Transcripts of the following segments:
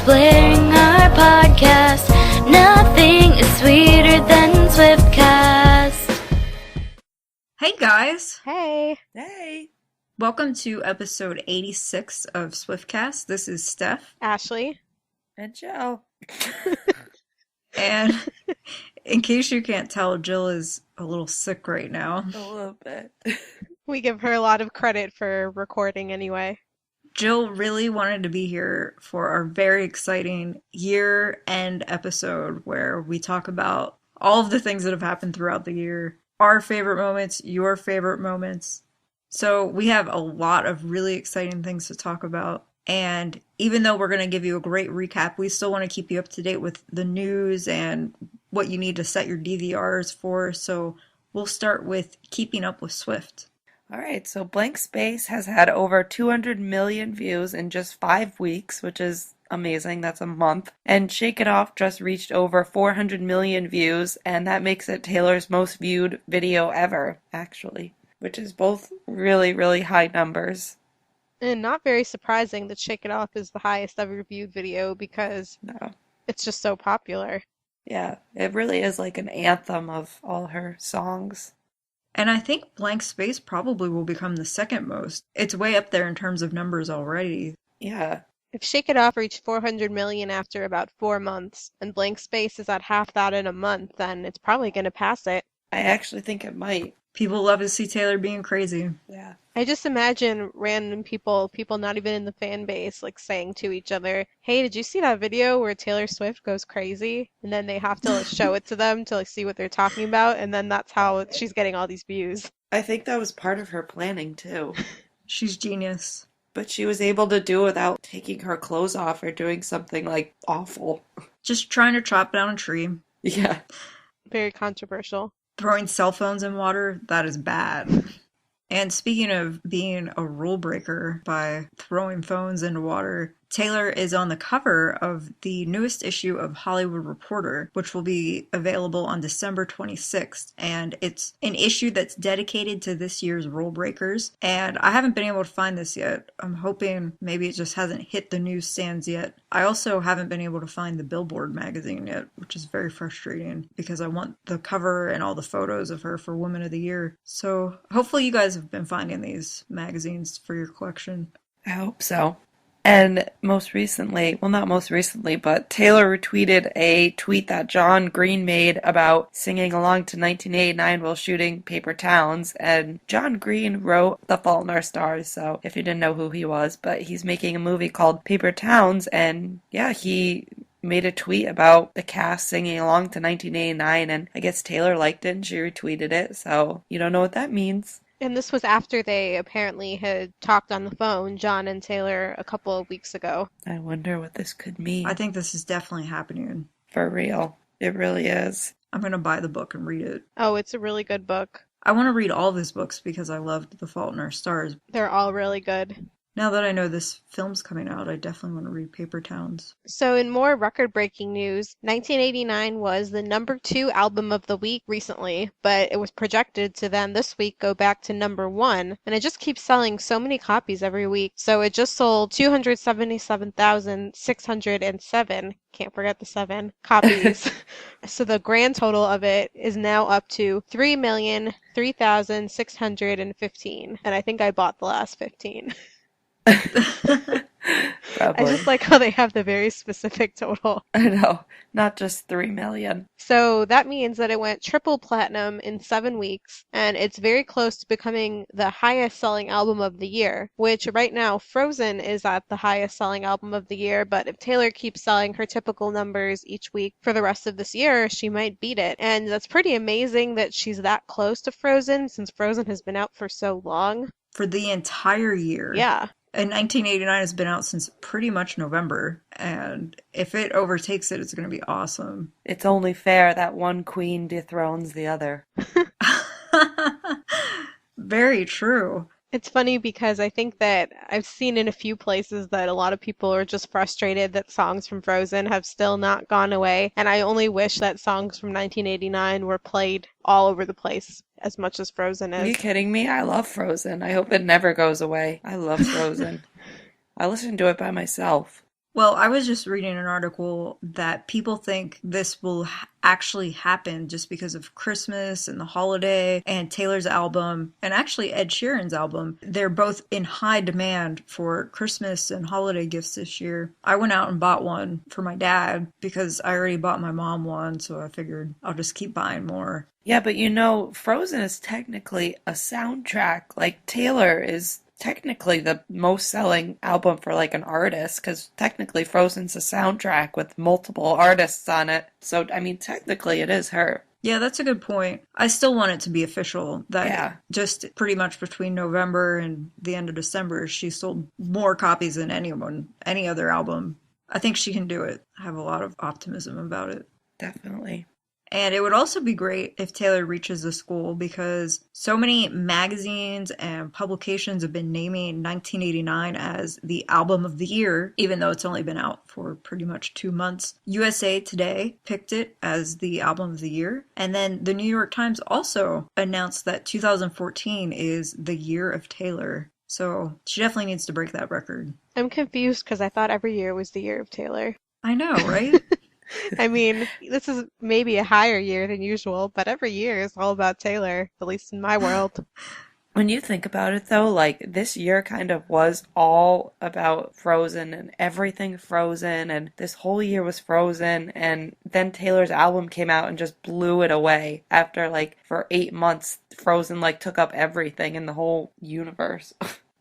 blaring our podcast. Nothing is sweeter than Swiftcast. Hey guys! Hey! Hey! Welcome to episode 86 of Swiftcast. This is Steph. Ashley. And Joe. And in case you can't tell, Jill is a little sick right now. A little bit. We give her a lot of credit for recording anyway. Jill really wanted to be here for our very exciting year-end episode where we talk about all of the things that have happened throughout the year. Our favorite moments, your favorite moments. So we have a lot of really exciting things to talk about. And even though we're going to give you a great recap, we still want to keep you up to date with the news and what you need to set your DVRs for. So we'll start with keeping up with Swift. All right, so Blank Space has had over 200 million views in just 5 weeks, which is amazing. That's a month. And Shake It Off just reached over 400 million views, and that makes it Taylor's most viewed video ever, actually, which is both really, really high numbers. And not very surprising that Shake It Off is the highest ever viewed video because it's just so popular. Yeah, it really is like an anthem of all her songs. And I think Blank Space probably will become the second most. It's way up there in terms of numbers already. Yeah. If Shake It Off reached 400 million after about 4 months, and Blank Space is at half that in a month, then it's probably going to pass it. I actually think it might. People love to see Taylor being crazy. Yeah. I just imagine random people not even in the fan base, like saying to each other, hey, did you see that video where Taylor Swift goes crazy? And then they have to show it to them to see what they're talking about, and then that's how she's getting all these views. I think that was part of her planning, too. She's genius. But she was able to do it without taking her clothes off or doing something, like, awful. Just trying to chop down a tree. Yeah. Very controversial. Throwing cell phones in water, that is bad. And speaking of being a rule breaker by throwing phones into water, Taylor is on the cover of the newest issue of Hollywood Reporter, which will be available on December 26th. And it's an issue that's dedicated to this year's rule breakers. And I haven't been able to find this yet. I'm hoping maybe it just hasn't hit the newsstands yet. I also haven't been able to find the Billboard magazine yet, which is very frustrating because I want the cover and all the photos of her for Woman of the Year. So hopefully you guys have been finding these magazines for your collection. I hope so. And most recently, well, not most recently, but Taylor retweeted a tweet that John Green made about singing along to 1989 while shooting Paper Towns. And John Green wrote The Fault in Our Stars, so if you didn't know who he was, but he's making a movie called Paper Towns, and yeah, he made a tweet about the cast singing along to 1989, and I guess Taylor liked it and she retweeted it, so you don't know what that means. And this was after they apparently had talked on the phone, John and Taylor, a couple of weeks ago. I wonder what this could mean. I think this is definitely happening. For real. It really is. I'm going to buy the book and read it. Oh, it's a really good book. I want to read all of his books because I loved The Fault in Our Stars. They're all really good. Now that I know this film's coming out, I definitely want to read Paper Towns. So in more record-breaking news, 1989 was the number 2 album of the week recently, but it was projected to then this week go back to number 1, and it just keeps selling so many copies every week. So it just sold 277,607, can't forget the 7, copies. So the grand total of it is now up to 3,003,615, and I think I bought the last 15. Probably. I just like how they have the very specific total. I know. Not just 3 million. So that means that it went triple platinum in 7 weeks, and it's very close to becoming the highest selling album of the year, which right now Frozen is at the highest selling album of the year, but if Taylor keeps selling her typical numbers each week for the rest of this year, she might beat it. And that's pretty amazing that she's that close to Frozen, since Frozen has been out for so long. For the entire year. Yeah. And 1989 has been out since pretty much November, and if it overtakes it, it's going to be awesome. It's only fair that one queen dethrones the other. Very true. It's funny because I think that I've seen in a few places that a lot of people are just frustrated that songs from Frozen have still not gone away, and I only wish that songs from 1989 were played all over the place as much as Frozen is. Are you kidding me? I love Frozen. I hope it never goes away. I love Frozen. I listen to it by myself. Well, I was just reading an article that people think this will actually happen just because of Christmas and the holiday and Taylor's album and actually Ed Sheeran's album. They're both in high demand for Christmas and holiday gifts this year. I went out and bought one for my dad because I already bought my mom one, so I figured I'll just keep buying more. Yeah, but you know, Frozen is technically a soundtrack. Like, Taylor is technically the most selling album for like an artist, because technically Frozen's a soundtrack with multiple artists on it. So, I mean, technically it is her. Yeah, that's a good point. I still want it to be official that just pretty much between November and the end of December, she sold more copies than any other album. I think she can do it. I have a lot of optimism about it. Definitely. And it would also be great if Taylor reaches the school because so many magazines and publications have been naming 1989 as the album of the year, even though it's only been out for pretty much 2 months. USA Today picked it as the album of the year. And then the New York Times also announced that 2014 is the year of Taylor. So she definitely needs to break that record. I'm confused because I thought every year was the year of Taylor. I know, right? I mean, this is maybe a higher year than usual, but every year is all about Taylor, at least in my world. When you think about it, though, like, this year kind of was all about Frozen and everything Frozen, and this whole year was Frozen, and then Taylor's album came out and just blew it away after, like, for 8 months, Frozen, like, took up everything in the whole universe.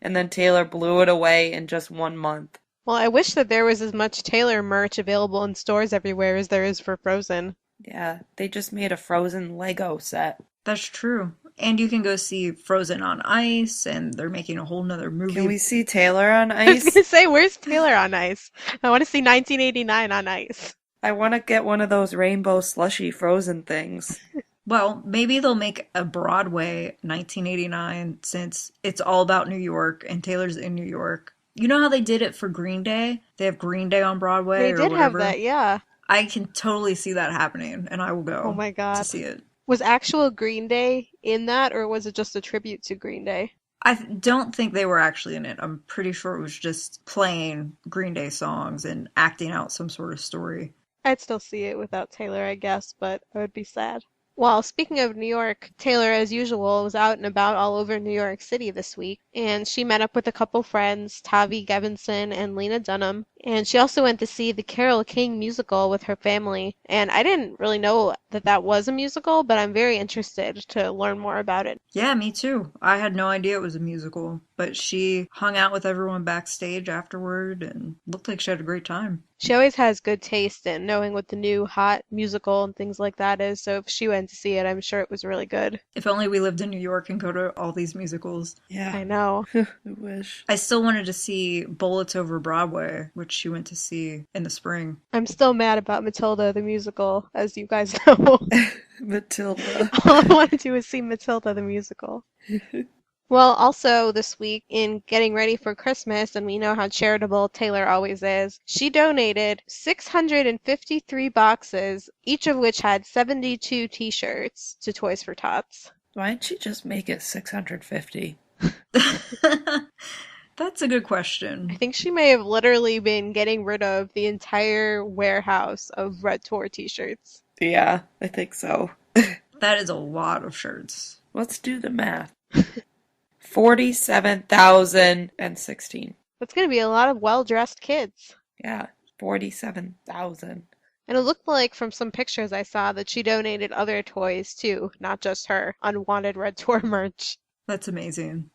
And then Taylor blew it away in just 1 month. Well, I wish that there was as much Taylor merch available in stores everywhere as there is for Frozen. Yeah, they just made a Frozen Lego set. That's true. And you can go see Frozen on Ice, and they're making a whole nother movie. Can we see Taylor on I was ice? going to say, where's Taylor on ice? I want to see 1989 on ice. I want to get one of those rainbow slushy Frozen things. Well, maybe they'll make a Broadway 1989 since it's all about New York and Taylor's in New York. You know how they did it for Green Day? They have Green Day on Broadway They or did have whatever. that, yeah. I can totally see that happening, and I will go Oh my God. to see it. Was actual Green Day in that, or was it just a tribute to Green Day? I don't think they were actually in it. I'm pretty sure it was just playing Green Day songs and acting out some sort of story. I'd still see it without Taylor, I guess, but I would be sad. Well, speaking of New York, Taylor, as usual, was out and about all over New York City this week, and she met up with a couple friends, Tavi Gevinson and Lena Dunham, and she also went to see the Carole King musical with her family, and I didn't really know that that was a musical, but I'm very interested to learn more about it. Yeah, me too. I had no idea it was a musical, but she hung out with everyone backstage afterward and looked like she had a great time. She always has good taste in knowing what the new hot musical and things like that is, so if she went to see it, I'm sure it was really good. If only we lived in New York and go to all these musicals. Yeah. I know. I wish. I still wanted to see Bullets Over Broadway, which she went to see in the spring. I'm still mad about Matilda the musical, as you guys know. Matilda. All I want to do is see Matilda the musical. Well, also this week, in getting ready for Christmas, and we know how charitable Taylor always is, she donated 653 boxes, each of which had 72 t-shirts, to Toys for Tots. Why didn't she just make it 650? That's a good I question. think she may have literally been getting rid of the entire warehouse of Red Tour t-shirts. Yeah, I think so. That is a lot of shirts. Let's do the math. 47,016. That's going to be a lot of well-dressed kids. Yeah, 47,000. And it looked like from some pictures I saw that she donated other toys too, not just her unwanted Red Tour merch. That's amazing.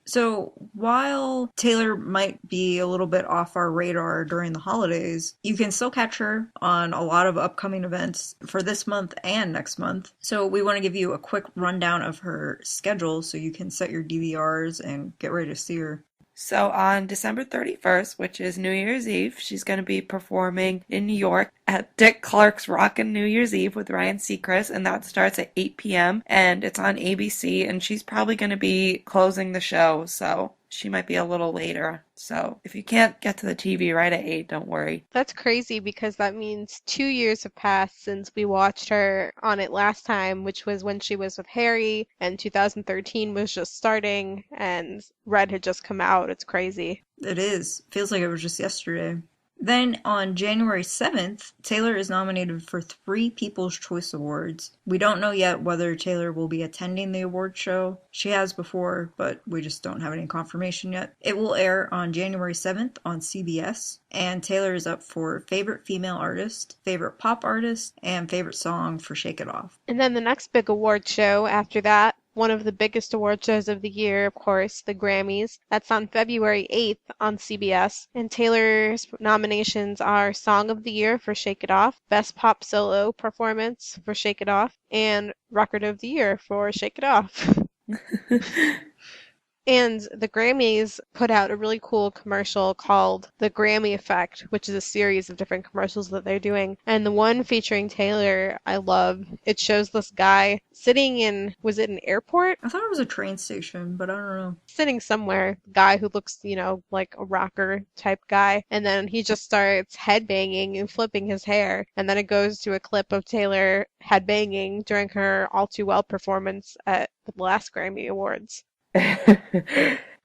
So while Taylor might be a little bit off our radar during the holidays, you can still catch her on a lot of upcoming events for this month and next month. So we want to give you a quick rundown of her schedule so you can set your DVRs and get ready to see her. So on December 31st, which is New Year's Eve, she's going to be performing in New York at Dick Clark's Rockin' New Year's Eve with Ryan Seacrest, and that starts at 8 p.m. and it's on ABC, and she's probably going to be closing the show, so she might be a little later. So if you can't get to the TV right at 8, don't worry. That's crazy because that means 2 years have passed since we watched her on it last time, which was when she was with Harry, and 2013 was just starting, and Red had just come out. It's crazy. It is. Feels like it was just yesterday. Then on January 7th, Taylor is nominated for 3 People's Choice Awards. We don't know yet whether Taylor will be attending the award show. She has before, but we just don't have any confirmation yet. It will air on January 7th on CBS, and Taylor is up for Favorite Female Artist, Favorite Pop Artist, and Favorite Song for Shake It Off. And then the next big award show after that, one of the biggest award shows of the year, of course, the Grammys. That's on February 8th on CBS. And Taylor's nominations are Song of the Year for Shake It Off, Best Pop Solo Performance for Shake It Off, and Record of the Year for Shake It Off. And the Grammys put out a really cool commercial called The Grammy Effect, which is a series of different commercials that they're doing. And the one featuring Taylor, I love. It shows this guy sitting in, was it an airport? I thought it was a train station, but I don't know. Sitting somewhere, guy who looks, like a rocker type guy. And then he just starts headbanging and flipping his hair. And then it goes to a clip of Taylor headbanging during her All Too Well performance at the last Grammy Awards.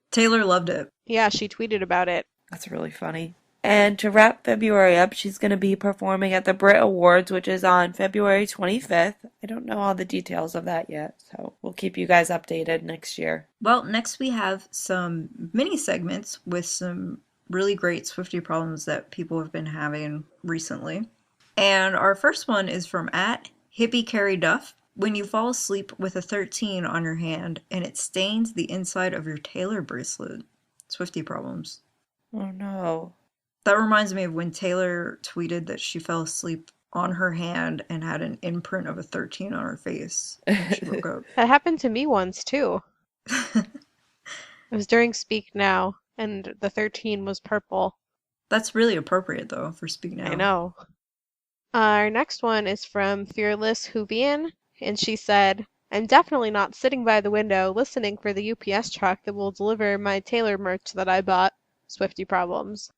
Taylor loved it. Yeah, she tweeted about it. That's really funny. And to wrap February up, she's going to be performing at the Brit Awards, which is on February 25th. I don't know all the details of that yet, so we'll keep you guys updated next year. Well, next we have some mini segments with some really great Swiftie problems that people have been having recently. And our first one is from @HippieCarrieDuff. When you fall asleep with a 13 on your hand and it stains the inside of your Taylor bracelet. Swiftie problems. Oh no. That reminds me of when Taylor tweeted that she fell asleep on her hand and had an imprint of a 13 on her face when she woke up. That happened to me once, too. It was during Speak Now, and the 13 was purple. That's really appropriate, though, for Speak Now. I know. Our next one is from Fearless Hoovian, and she said, I'm definitely not sitting by the window listening for the UPS truck that will deliver my Taylor merch that I bought. Swiftie problems.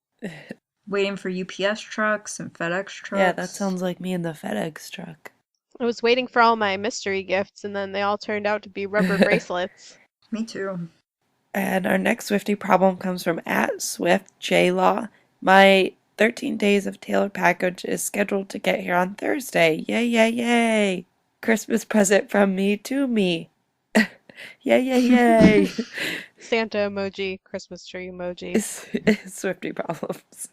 Waiting for UPS trucks and FedEx trucks. Yeah, that sounds like me in the FedEx truck. I was waiting for all my mystery gifts, and then they all turned out to be rubber bracelets. Me too. And our next Swiftie problem comes from @SwiftJLaw. My 13 days of Taylor package is scheduled to get here on Thursday. Yay, yay, yay. Christmas present from me to me. Yay, yay, yay. Santa emoji, Christmas tree emoji. Swiftie problems.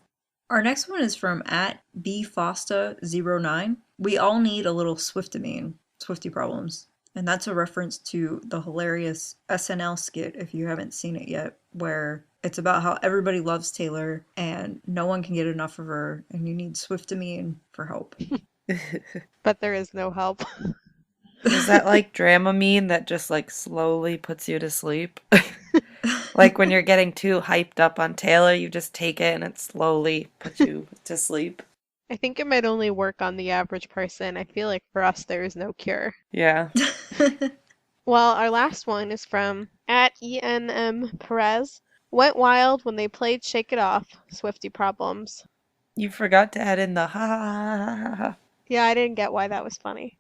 Our next one is from @BFosta09. We all need a little Swiftamine. Swiftie problems. And that's a reference to the hilarious SNL skit, if you haven't seen it yet, where it's about how everybody loves Taylor and no one can get enough of her, and you need Swiftamine for help. But there is no help. Is that like Dramamine that just like slowly puts you to sleep? Like when you're getting too hyped up on Taylor, you just take it and it slowly puts you to sleep. I think it might only work on the average person. I feel like for us, there is no cure. Yeah. Well, our last one is from @ENM Perez. Went wild when they played Shake It Off. Swiftie problems. You forgot to add in the ha ha ha ha ha. Yeah, I didn't get why that was funny.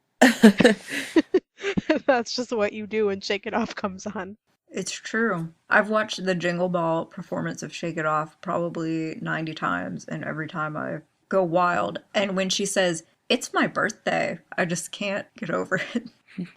That's just what you do when Shake It Off comes on. It's true. I've watched the Jingle Ball performance of Shake It Off probably 90 times, and every time I go wild. And when she says, "It's my birthday," I just can't get over it.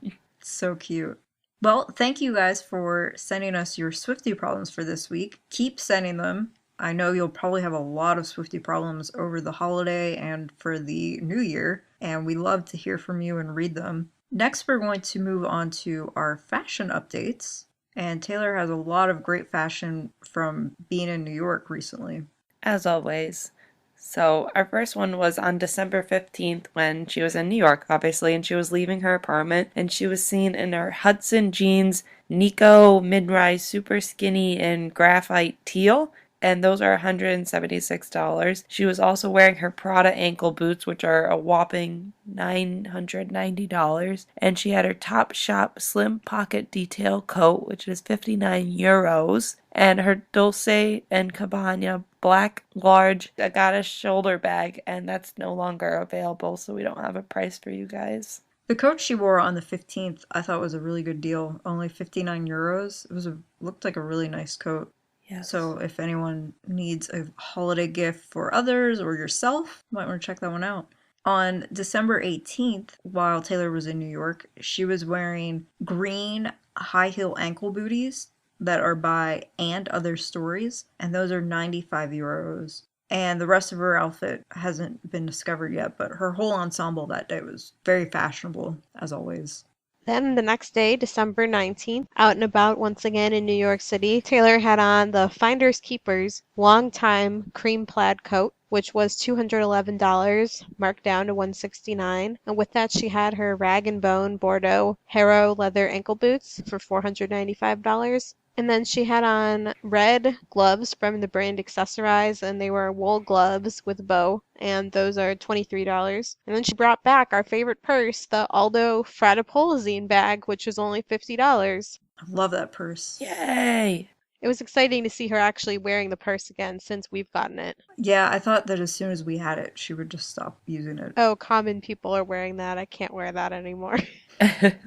It's so cute. Well, thank you guys for sending us your Swiftie problems for this week. Keep sending them. I know you'll probably have a lot of Swiftie problems over the holiday and for the new year, and we love to hear from you and read them. Next, we're going to move on to our fashion updates. And Taylor has a lot of great fashion from being in New York recently. As always. So our first one was on December 15th when she was in New York, obviously, and she was leaving her apartment, and she was seen in her Hudson jeans, Nico mid-rise super skinny in graphite teal, and those are $176. She was also wearing her Prada ankle boots, which are a whopping $990, and she had her Topshop slim pocket detail coat, which is €59, and her Dolce & Gabbana black large Agata shoulder bag, and that's no longer available, so we don't have a price for you guys. The coat she wore on the 15th I thought was a really good deal. Only €59. Looked like a really nice coat. Yes. So if anyone needs a holiday gift for others or yourself, you might want to check that one out. On December 18th, while Taylor was in New York, she was wearing green high heel ankle booties that are by And Other Stories, and those are 95 euros. And the rest of her outfit hasn't been discovered yet, but her whole ensemble that day was very fashionable, as always. Then the next day, December 19th, out and about once again in New York City, Taylor had on the Finders Keepers long time cream plaid coat, which was $211, marked down to $169. And with that, she had her rag and bone Bordeaux Haro leather ankle boots for $495. And then she had on red gloves from the brand Accessorize, and they were wool gloves with bow, and those are $23. And then she brought back our favorite purse, the Aldo Fratapolzine bag, which was only $50. I love that purse. Yay! It was exciting to see her actually wearing the purse again since we've gotten it. Yeah, I thought that as soon as we had it, she would just stop using it. Oh, common people are wearing that. I can't wear that anymore. I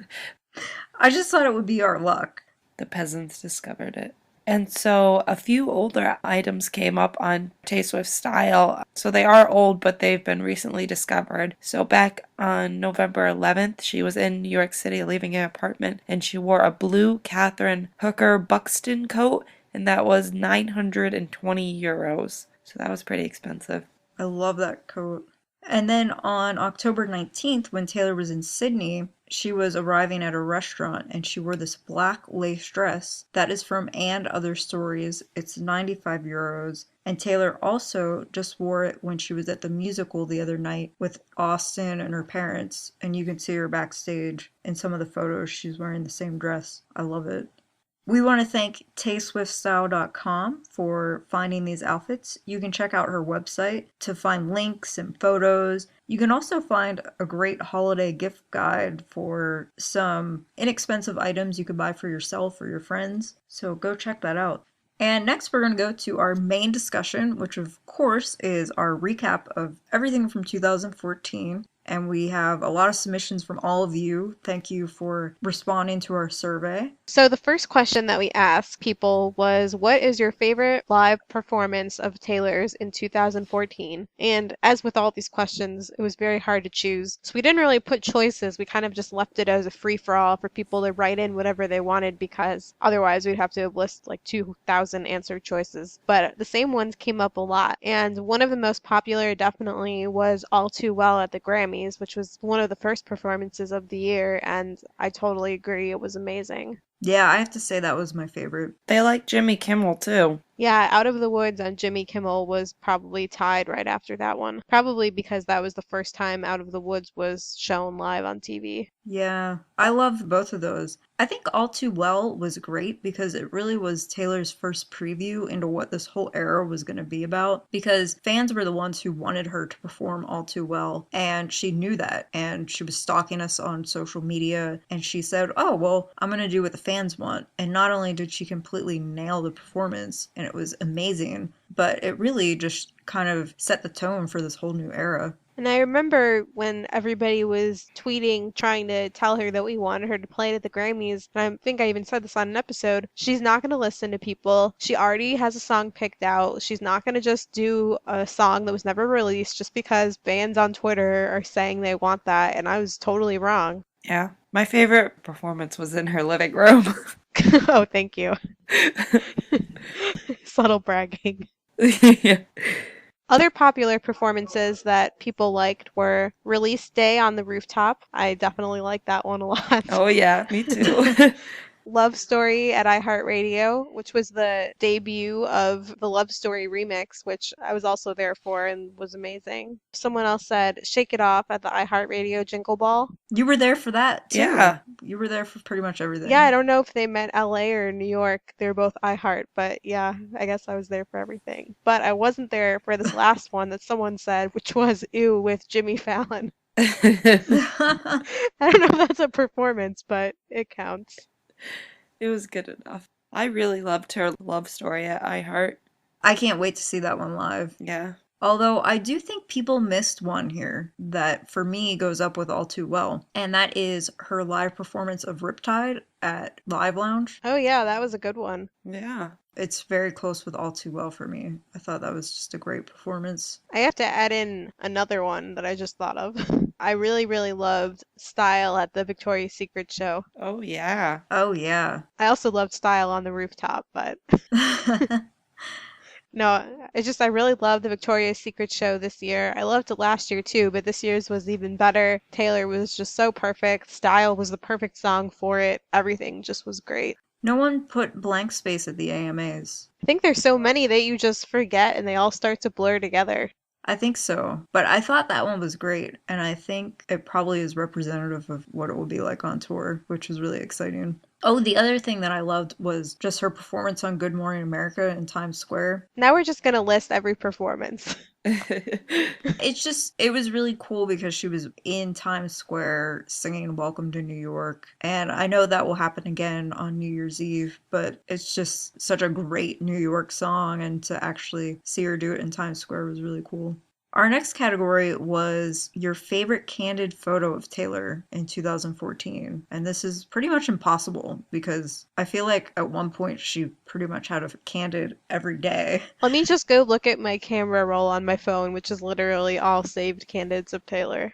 just thought it would be our luck. The peasants discovered it. And so a few older items came up on Tay-Swift Style. So they are old, but they've been recently discovered. So back on November 11th, she was in New York City leaving an apartment, and she wore a blue Catherine Hooker Buxton coat, and that was 920 euros. So that was pretty expensive. I love that coat. And then on October 19th, when Taylor was in Sydney, she was arriving at a restaurant and she wore this black lace dress that is from And Other Stories. It's 95 euros. And Taylor also just wore it when she was at the musical the other night with Austin and her parents. And you can see her backstage in some of the photos. She's wearing the same dress. I love it. We want to thank tayswiftstyle.com for finding these outfits. You can check out her website to find links and photos. You can also find a great holiday gift guide for some inexpensive items you could buy for yourself or your friends. So go check that out. And next we're going to go to our main discussion, which of course is our recap of everything from 2014. And we have a lot of submissions from all of you. Thank you for responding to our survey. So the first question that we asked people was, what is your favorite live performance of Taylor's in 2014? And as with all these questions, it was very hard to choose. So we didn't really put choices. We kind of just left it as a free-for-all for people to write in whatever they wanted, because otherwise we'd have to list like 2,000 answer choices. But the same ones came up a lot. And one of the most popular definitely was All Too Well at the Grammys, which was one of the first performances of the year, and I totally agree. It was amazing. Yeah, I have to say that was my favorite. They like Jimmy Kimmel too. Yeah, Out of the Woods and Jimmy Kimmel was probably tied right after that one. Probably because that was the first time Out of the Woods was shown live on TV. Yeah, I loved both of those. I think All Too Well was great because it really was Taylor's first preview into what this whole era was going to be about, because fans were the ones who wanted her to perform All Too Well, and she knew that, and she was stalking us on social media, and she said, oh, well, I'm going to do what the fans want. And not only did she completely nail the performance, and it was amazing, but it really just kind of set the tone for this whole new era. And I remember when everybody was tweeting, trying to tell her that we wanted her to play it at the Grammys, and I think I even said this on an episode, she's not going to listen to people. She already has a song picked out. She's not going to just do a song that was never released just because fans on Twitter are saying they want that, and I was totally wrong. Yeah. My favorite performance was in her living room. Oh, thank you. Subtle bragging. Yeah. Other popular performances that people liked were Release Day on the Rooftop. I definitely liked that one a lot. Oh yeah, me too. Love Story at iHeartRadio, which was the debut of the Love Story remix, which I was also there for and was amazing. Someone else said Shake It Off at the iHeartRadio Jingle Ball. You were there for that, too. Yeah. You were there for pretty much everything. Yeah, I don't know if they meant LA or New York. They're both iHeart, but yeah, I guess I was there for everything. But I wasn't there for this last one that someone said, which was Ew with Jimmy Fallon. I don't know if that's a performance, but it counts. It was good enough. I really loved her Love Story at iHeart. I can't wait to see that one live. Yeah. Although I do think people missed one here that for me goes up with All Too Well, and that is her live performance of Riptide at Live Lounge. Oh yeah, that was a good one. Yeah. It's very close with All Too Well for me. I thought that was just a great performance. I have to add in another one that I just thought of. I really, really loved Style at the Victoria's Secret show. Oh, yeah. Oh, yeah. I also loved Style on the rooftop, but no, I really loved the Victoria's Secret show this year. I loved it last year too, but this year's was even better. Taylor was just so perfect. Style was the perfect song for it. Everything just was great. No one put Blank Space at the AMAs. I think there's so many that you just forget and they all start to blur together. I think so. But I thought that one was great, and I think it probably is representative of what it will be like on tour, which was really exciting. Oh, the other thing that I loved was just her performance on Good Morning America in Times Square. Now we're just gonna list every performance. It was really cool because she was in Times Square singing Welcome to New York. And I know that will happen again on New Year's Eve, but it's just such a great New York song. And to actually see her do it in Times Square was really cool. Our next category was your favorite candid photo of Taylor in 2014. And this is pretty much impossible because I feel like at one point she pretty much had a candid every day. Let me just go look at my camera roll on my phone, which is literally all saved candids of Taylor.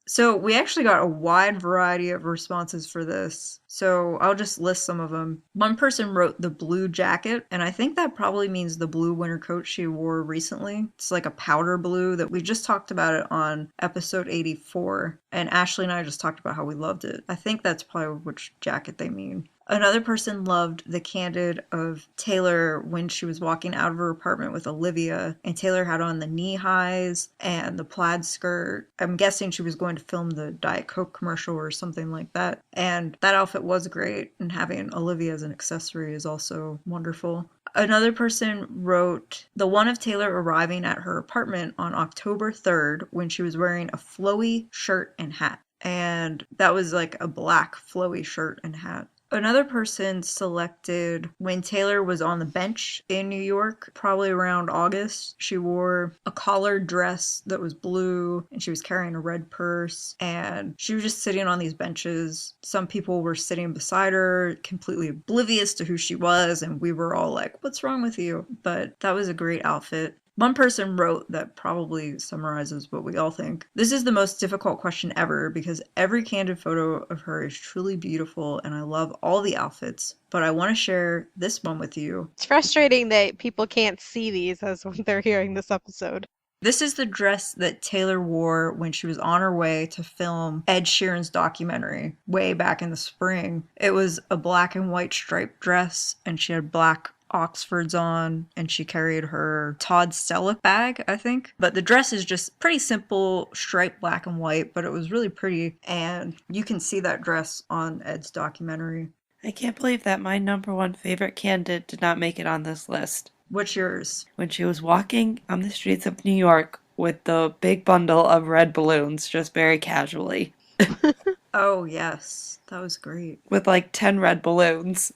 So we actually got a wide variety of responses for this. So I'll just list some of them. One person wrote the blue jacket, and I think that probably means the blue winter coat she wore recently. It's like a powder blue that we just talked about it on episode 84. And Ashley and I just talked about how we loved it. I think that's probably which jacket they mean. Another person loved the candid of Taylor when she was walking out of her apartment with Olivia, and Taylor had on the knee highs and the plaid skirt. I'm guessing she was going to film the Diet Coke commercial or something like that. And that outfit was great, and having Olivia as an accessory is also wonderful. Another person wrote the one of Taylor arriving at her apartment on October 3rd when she was wearing a flowy shirt and hat. And that was like a black flowy shirt and hat. Another person selected when Taylor was on the bench in New York, probably around August. She wore a collared dress that was blue, and she was carrying a red purse, and she was just sitting on these benches. Some people were sitting beside her, completely oblivious to who she was, and we were all like, "What's wrong with you?" But that was a great outfit. One person wrote that probably summarizes what we all think. This is the most difficult question ever because every candid photo of her is truly beautiful and I love all the outfits, but I want to share this one with you. It's frustrating that people can't see these as when they're hearing this episode. This is the dress that Taylor wore when she was on her way to film Ed Sheeran's documentary way back in the spring. It was a black and white striped dress and she had black Oxfords on, and she carried her Todd Stella bag, I think. But the dress is just pretty simple, striped black and white, but it was really pretty, and you can see that dress on Ed's documentary. I can't believe that my number one favorite candid did not make it on this list. What's yours? When she was walking on the streets of New York with the big bundle of red balloons, just very casually. Oh, yes. That was great. With like 10 red balloons.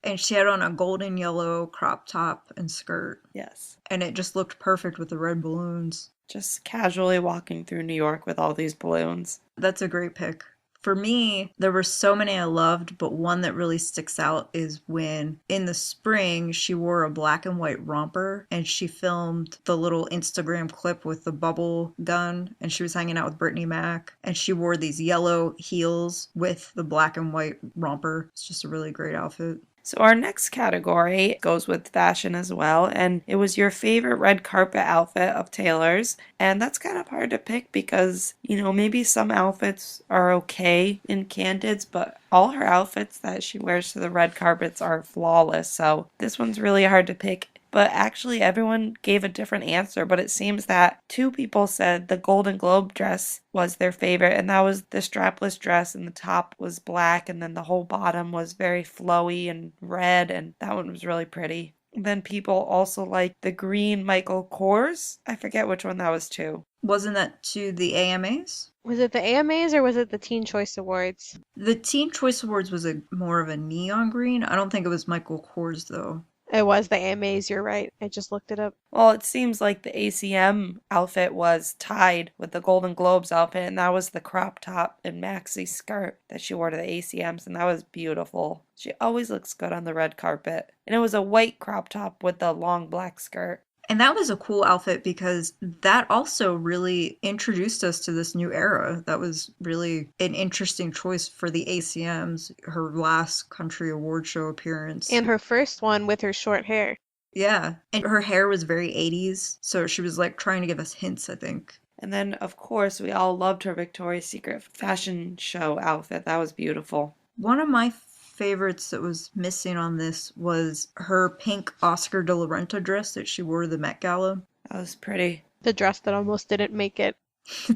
And she had on a golden yellow crop top and skirt. Yes. And it just looked perfect with the red balloons. Just casually walking through New York with all these balloons. That's a great pick. For me, there were so many I loved, but one that really sticks out is when in the spring she wore a black and white romper and she filmed the little Instagram clip with the bubble gun and she was hanging out with Brittany Mac and she wore these yellow heels with the black and white romper. It's just a really great outfit. So our next category goes with fashion as well, and it was your favorite red carpet outfit of Taylor's, and that's kind of hard to pick because, maybe some outfits are okay in candids, but all her outfits that she wears to the red carpets are flawless, so this one's really hard to pick. But actually everyone gave a different answer, but it seems that 2 people said the Golden Globe dress was their favorite, and that was the strapless dress, and the top was black, and then the whole bottom was very flowy and red, and that one was really pretty. Then people also liked the green Michael Kors. I forget which one that was to. Wasn't that to the AMAs? Was it the AMAs or was it the Teen Choice Awards? The Teen Choice Awards was more of a neon green. I don't think it was Michael Kors, though. It was the AMAs, you're right. I just looked it up. Well, it seems like the ACM outfit was tied with the Golden Globes outfit, and that was the crop top and maxi skirt that she wore to the ACMs, and that was beautiful. She always looks good on the red carpet. And it was a white crop top with the long black skirt. And that was a cool outfit because that also really introduced us to this new era. That was really an interesting choice for the ACMs, her last country award show appearance. And her first one with her short hair. Yeah. And her hair was very 80s, so she was like trying to give us hints, I think. And then, of course, we all loved her Victoria's Secret fashion show outfit. That was beautiful. One of my favorites that was missing on this was her pink Oscar de la Renta dress that she wore to the Met Gala. That was pretty. The dress that almost didn't make it.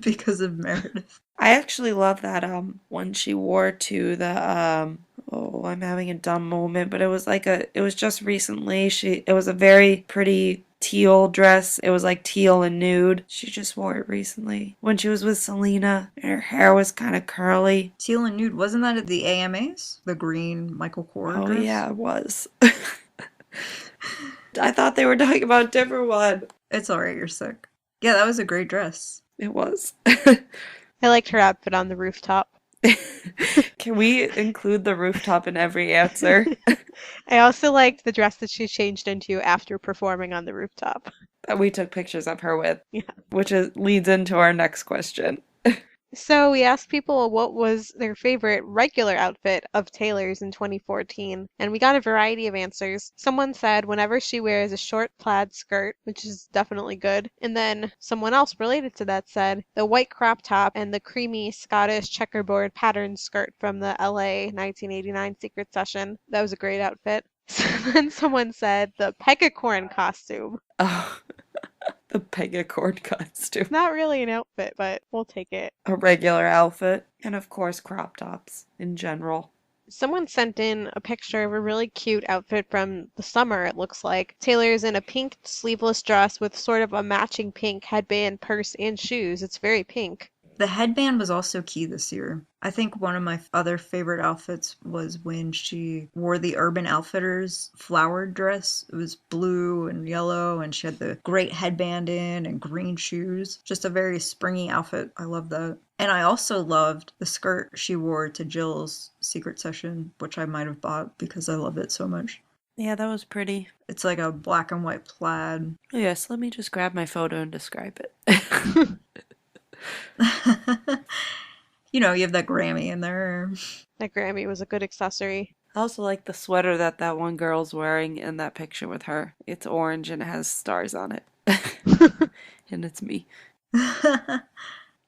Because of Meredith. I actually love that one she wore to the oh, I'm having a dumb moment, but it was just recently. It was a very pretty teal dress. It was like teal and nude. She just wore it recently when she was with Selena, and her hair was kind of curly. Teal and nude, wasn't that at the AMAs? The green Michael Kors dress? Oh yeah, it was. I thought they were talking about a different one. It's alright, you're sick. Yeah, that was a great dress. It was. I liked her outfit on the rooftop. Can we include the rooftop in every answer? I also liked the dress that she changed into after performing on the rooftop. That we took pictures of her with. Yeah. Which leads into our next question. So we asked people what was their favorite regular outfit of Taylor's in 2014, and we got a variety of answers. Someone said whenever she wears a short plaid skirt, which is definitely good, and then someone else related to that said the white crop top and the creamy Scottish checkerboard pattern skirt from the LA 1989 Secret Session. That was a great outfit. Then someone said the peggacorn costume. Oh, the peggacord costume. Not really an outfit, but we'll take it. A regular outfit. And of course, crop tops in general. Someone sent in a picture of a really cute outfit from the summer, it looks like. Taylor's in a pink sleeveless dress with sort of a matching pink headband, purse, and shoes. It's very pink. The headband was also key this year. I think one of my other favorite outfits was when she wore the Urban Outfitters flowered dress. It was blue and yellow, and she had the great headband in and green shoes. Just a very springy outfit. I love that. And I also loved the skirt she wore to Jill's Secret Session, which I might have bought because I love it so much. Yeah, that was pretty. It's like a black and white plaid. Oh, yes, let me just grab my photo and describe it. You know, you have that Grammy in there. That Grammy was a good accessory. I also like the sweater that one girl's wearing in that picture with her. It's orange and it has stars on it. And it's me.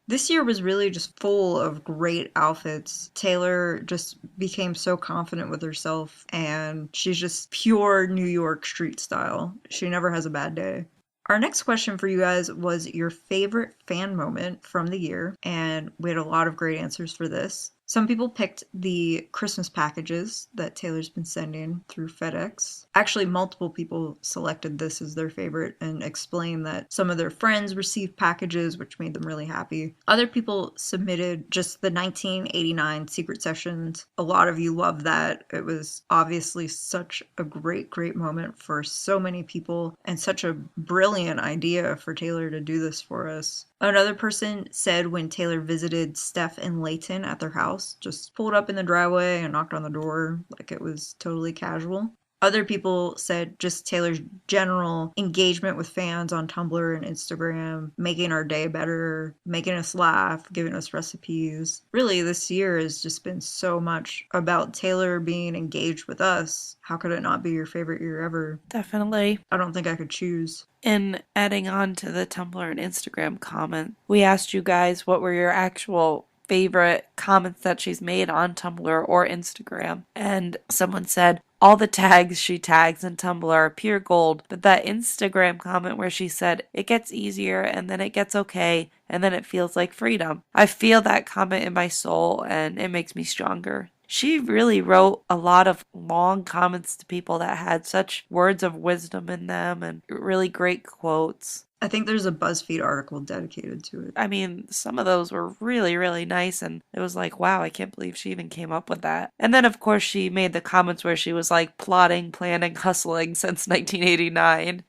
This year was really just full of great outfits. Taylor just became so confident with herself, and she's just pure New York street style. She never has a bad day. Our next question for you guys was your favorite fan moment from the year, and we had a lot of great answers for this. Some people picked the Christmas packages that Taylor's been sending through FedEx. Actually, multiple people selected this as their favorite and explained that some of their friends received packages, which made them really happy. Other people submitted just the 1989 Secret Sessions. A lot of you loved that. It was obviously such a great, great moment for so many people and such a brilliant idea for Taylor to do this for us. Another person said when Taylor visited Steph and Layton at their house, just pulled up in the driveway and knocked on the door like it was totally casual. Other people said just Taylor's general engagement with fans on Tumblr and Instagram, making our day better, making us laugh, giving us recipes. Really, this year has just been so much about Taylor being engaged with us. How could it not be your favorite year ever? Definitely. I don't think I could choose. And adding on to the Tumblr and Instagram comment, we asked you guys what were your actual favorite comments that she's made on Tumblr or Instagram. And someone said, all the tags she tags in Tumblr are pure gold, but that Instagram comment where she said, it gets easier and then it gets okay and then it feels like freedom. I feel that comment in my soul and it makes me stronger. She really wrote a lot of long comments to people that had such words of wisdom in them and really great quotes. I think there's a BuzzFeed article dedicated to it. I mean, some of those were really, really nice, and it was like, wow, I can't believe she even came up with that. And then, of course, she made the comments where she was like plotting, planning, hustling since 1989.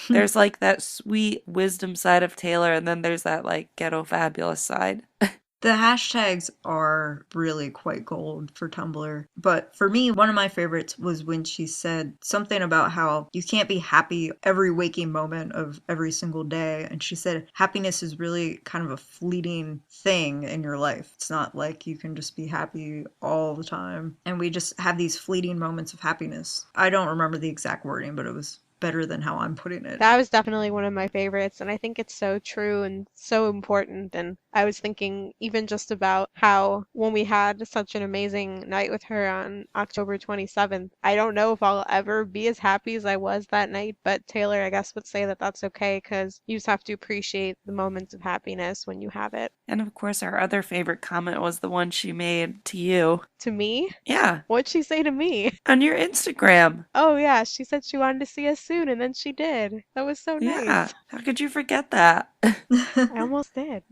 There's like that sweet wisdom side of Taylor, and then there's that like ghetto fabulous side. The hashtags are really quite gold for Tumblr. But for me, one of my favorites was when she said something about how you can't be happy every waking moment of every single day. And she said happiness is really kind of a fleeting thing in your life. It's not like you can just be happy all the time. And we just have these fleeting moments of happiness. I don't remember the exact wording, but it was better than how I'm putting it. That was definitely one of my favorites, and I think it's so true and so important. And I was thinking even just about how when we had such an amazing night with her on October 27th, I don't know if I'll ever be as happy as I was that night, but Taylor, I guess, would say that that's okay because you just have to appreciate the moments of happiness when you have it. And of course, our other favorite comment was the one she made to you. To me? Yeah, What'd she say to me? on your Instagram. Oh, yeah, she said she wanted to see us soon, and then she did. That was so Yeah, nice. how could you forget that? I almost did.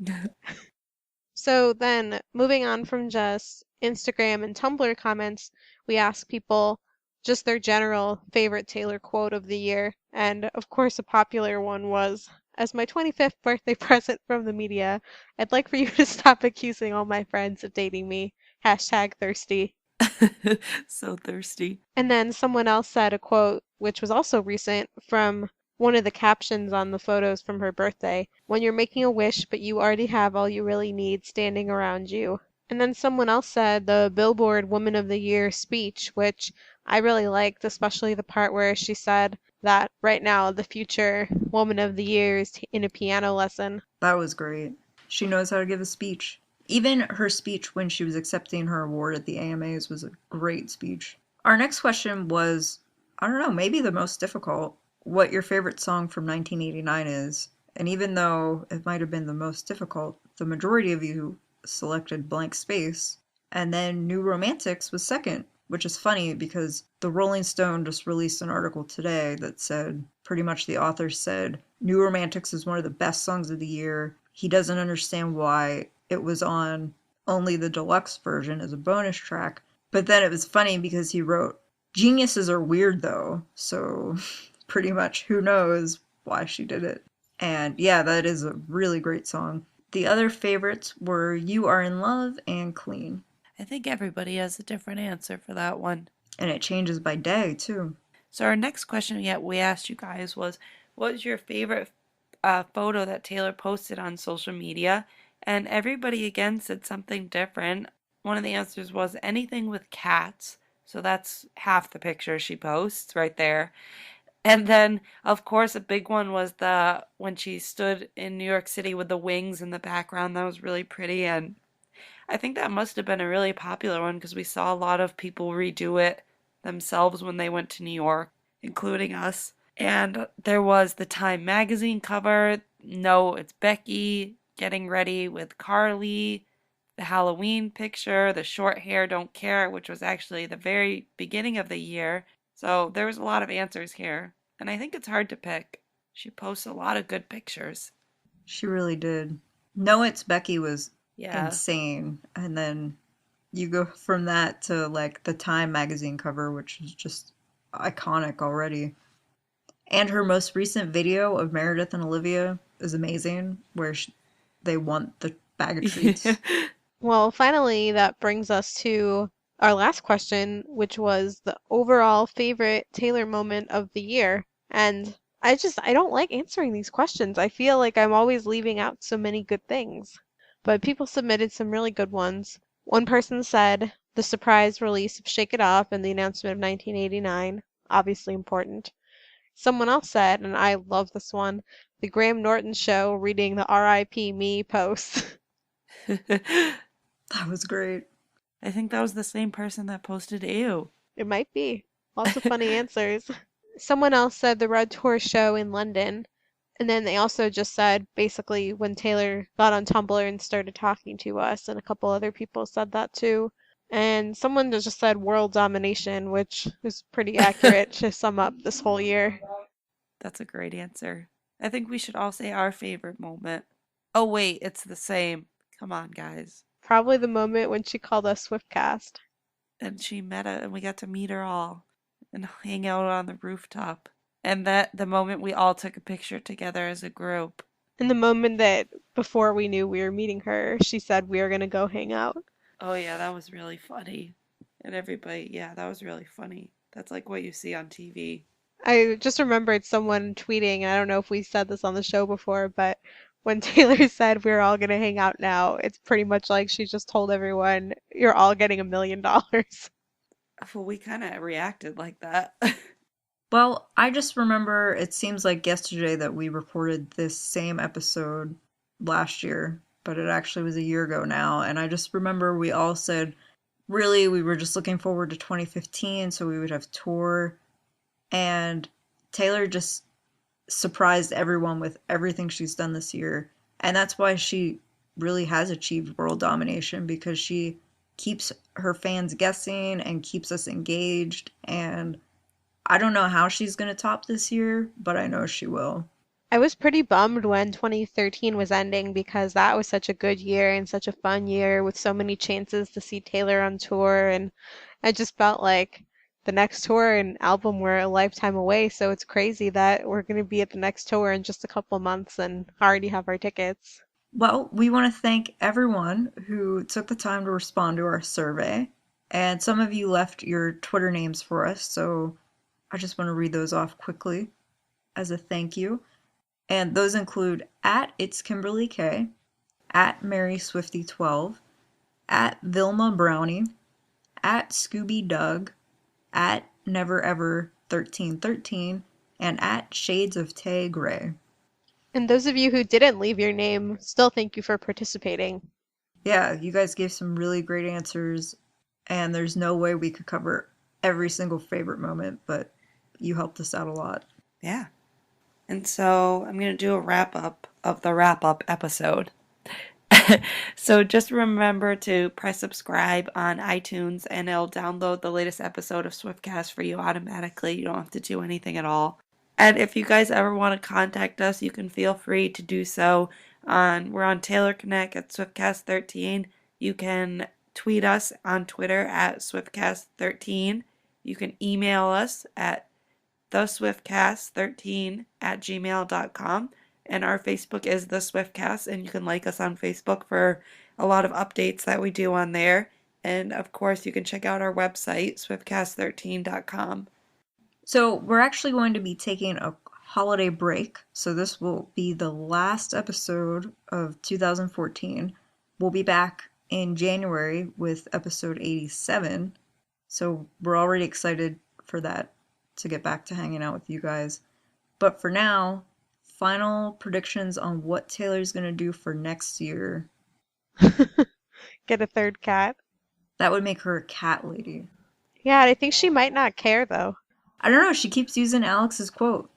So then, moving on from just Instagram and Tumblr comments, we ask people just their general favorite Taylor quote of the year. And of course, a popular one was, "As my 25th birthday present from the media, I'd like for you to stop accusing all my friends of dating me. Hashtag thirsty." So thirsty. And then someone else said a quote, which was also recent, from one of the captions on the photos from her birthday: "When you're making a wish, but you already have all you really need standing around you." And then someone else said the Billboard Woman of the Year speech, which I really liked, especially the part where she said that right now the future Woman of the Year is in a piano lesson. That was great. She knows how to give a speech. Even her speech when she was accepting her award at the AMAs was a great speech. Our next question was, I don't know, maybe the most difficult. What your favorite song from 1989 is. And even though it might have been the most difficult, the majority of you selected Blank Space. And then New Romantics was second, which is funny because the Rolling Stone just released an article today that said, pretty much the author said, New Romantics is one of the best songs of the year. He doesn't understand why it was on only the deluxe version as a bonus track. But then it was funny because he wrote, "Geniuses are weird though," so pretty much who knows why she did it. And yeah, that is a really great song. The other favorites were You Are in Love and Clean. I think everybody has a different answer for that one. And it changes by day too. So our next question we asked you guys was, what was your favorite photo that Taylor posted on social media? And everybody again said something different. One of the answers was anything with cats. So that's half the picture she posts right there. And then, of course, a big one was the when she stood in New York City with the wings in the background. That was really pretty. And I think that must have been a really popular one because we saw a lot of people redo it themselves when they went to New York, including us. And there was the Time magazine cover. No, it's Becky getting ready with Carly. The Halloween picture, the short hair, don't care, which was actually the very beginning of the year. So there was a lot of answers here. And I think it's hard to pick. She posts a lot of good pictures. She really did. No, It's Becky was Yeah. insane. And then you go from that to like the Time magazine cover, which is just iconic already. And her most recent video of Meredith and Olivia is amazing, where they want the bag of treats. Well, finally, that brings us to our last question, which was the overall favorite Taylor moment of the year. And I don't like answering these questions. I feel like I'm always leaving out so many good things. But people submitted some really good ones. One person said the surprise release of Shake It Off and the announcement of 1989, obviously important. Someone else said, and I love this one, the Graham Norton show reading the R.I.P. Me post. That was great. I think that was the same person that posted Ew. It might be. Lots of funny answers. Someone else said the Red Tour show in London. And then they also just said, basically, when Taylor got on Tumblr and started talking to us, and a couple other people said that too. And someone just said world domination, which is pretty accurate to sum up this whole year. That's a great answer. I think we should all say our favorite moment. Oh, wait, it's the same. Come on, guys. Probably the moment when she called us Swiftcast. And she met us, and we got to meet her all and hang out on the rooftop. And that the moment we all took a picture together as a group. And the moment that before we knew we were meeting her, she said we were going to go hang out. Oh, yeah, that was really funny. And everybody, yeah, that was really funny. That's like what you see on TV. I just remembered someone tweeting, and I don't know if we said this on the show before, but when Taylor said we're all going to hang out now, it's pretty much like she just told everyone, you're all getting $1 million. Well, we kind of reacted like that. Well, I just remember it seems like yesterday that we reported this same episode last year, but it actually was a year ago now. And I just remember we all said, really, we were just looking forward to 2015 so we would have tour. And Taylor just surprised everyone with everything she's done this year. And that's why she really has achieved world domination, because she keeps her fans guessing and keeps us engaged. And I don't know how she's going to top this year, but I know she will. I was pretty bummed when 2013 was ending because that was such a good year and such a fun year with so many chances to see Taylor on tour. And I just felt like the next tour and album were a lifetime away. So it's crazy that we're going to be at the next tour in just a couple months and already have our tickets. Well, we want to thank everyone who took the time to respond to our survey. And some of you left your Twitter names for us, so I just want to read those off quickly as a thank you. And those include at It's Kimberly K, at Mary Swifty 12, at Vilma Brownie, at Scooby Doug, at Never Ever 1313, and at Shades of Tay Gray. And those of you who didn't leave your name, still thank you for participating. Yeah, you guys gave some really great answers, and there's no way we could cover every single favorite moment, but you helped us out a lot. Yeah. And so I'm going to do a wrap up of the wrap up episode. So just remember to press subscribe on iTunes and it'll download the latest episode of Swiftcast for you automatically. You don't have to do anything at all. And if you guys ever want to contact us, you can feel free to do so. We're on Taylor Connect at Swiftcast13. You can tweet us on Twitter at Swiftcast13. You can email us at theswiftcast13@gmail.com. And our Facebook is The Swiftcast, and you can like us on Facebook for a lot of updates that we do on there. And of course, you can check out our website, swiftcast13.com. So we're actually going to be taking a holiday break. So this will be the last episode of 2014. We'll be back in January with episode 87. So we're already excited for that, to get back to hanging out with you guys. But for now, final predictions on what Taylor's going to do for next year. Get a third cat. That would make her a cat lady. Yeah, I think she might not care though. I don't know, she keeps using Alex's quote.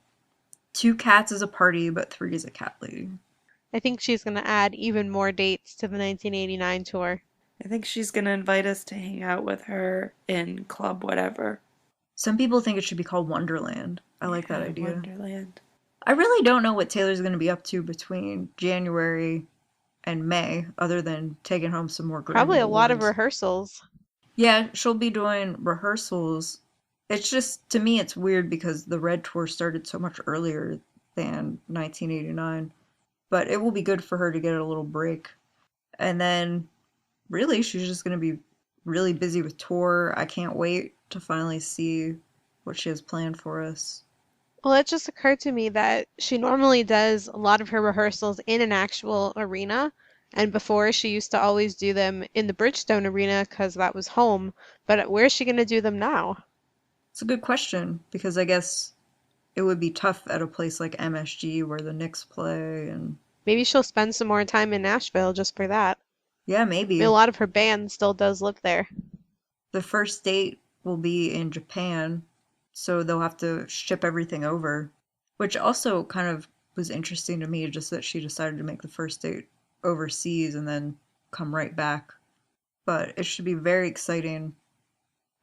2 cats is a party, but 3 is a cat lady. I think she's going to add even more dates to the 1989 tour. I think she's going to invite us to hang out with her in Club Whatever. Some people think it should be called Wonderland. I like that idea. Wonderland. I really don't know what Taylor's going to be up to between January and May, other than taking home some more Grammy Probably a lot of awards. rehearsals. Yeah, she'll be doing rehearsals. It's just, to me, it's weird because the Red Tour started so much earlier than 1989. But it will be good for her to get a little break. And then, really, she's just going to be really busy with tour. I can't wait to finally see what she has planned for us. Well, it just occurred to me that she normally does a lot of her rehearsals in an actual arena. And before, she used to always do them in the Bridgestone Arena because that was home. But where's she going to do them now? It's a good question, because I guess it would be tough at a place like MSG where the Knicks play, and Maybe she'll spend some more time in Nashville just for that. yeah, I maybe. mean, a lot of her band still does live there. The first date will be in Japan, so they'll have to ship everything over, which also kind of was interesting to me, just that she decided to make the first date overseas and then come right back. But it should be very exciting.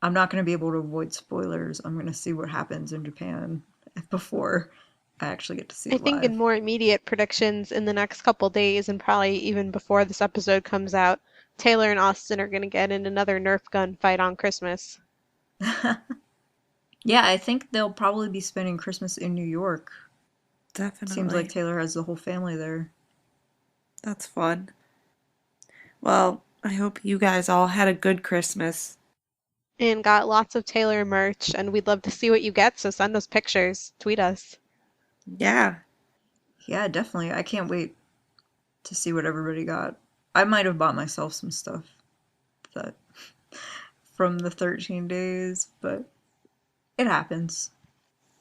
I'm not going to be able to avoid spoilers. I'm going to see what happens in Japan before I actually get to see I it think live. in more immediate predictions in the next couple days, and probably even before this episode comes out, Taylor and Austin are going to get in another Nerf gun fight on Christmas. Yeah, I think they'll probably be spending Christmas in New York. Seems like Definitely. Taylor has the whole family there. That's fun. Well, I hope you guys all had a good Christmas. And got lots of Taylor merch, and we'd love to see what you get, so send us pictures. Tweet us. Yeah. Yeah, definitely. I can't wait to see what everybody got. I might have bought myself some stuff that from the 13 days, but it happens.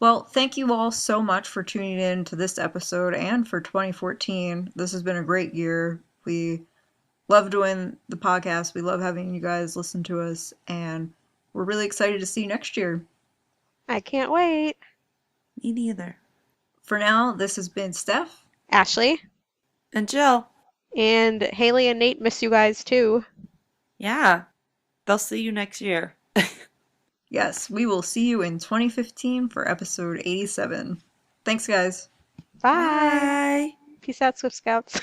Well, thank you all so much for tuning in to this episode and for 2014. This has been a great year. We love doing the podcast. We love having you guys listen to us, and we're really excited to see you next year. I can't wait. Me neither. For now, this has been Steph. Ashley And Jill. and Haley and Nate miss you guys too. Yeah. They'll see you next year. Yes, we will see you in 2015 for episode 87. Thanks, guys. Bye. Bye. Peace out, Swift Scouts.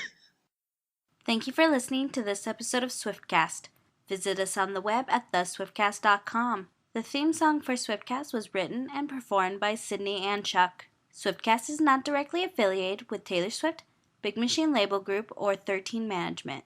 Thank you for listening to this episode of Swiftcast. Visit us on the web at theswiftcast.com. The theme song for Swiftcast was written and performed by Sydney and Chuck. Swiftcast is not directly affiliated with Taylor Swift, Big Machine Label Group, or 13 Management.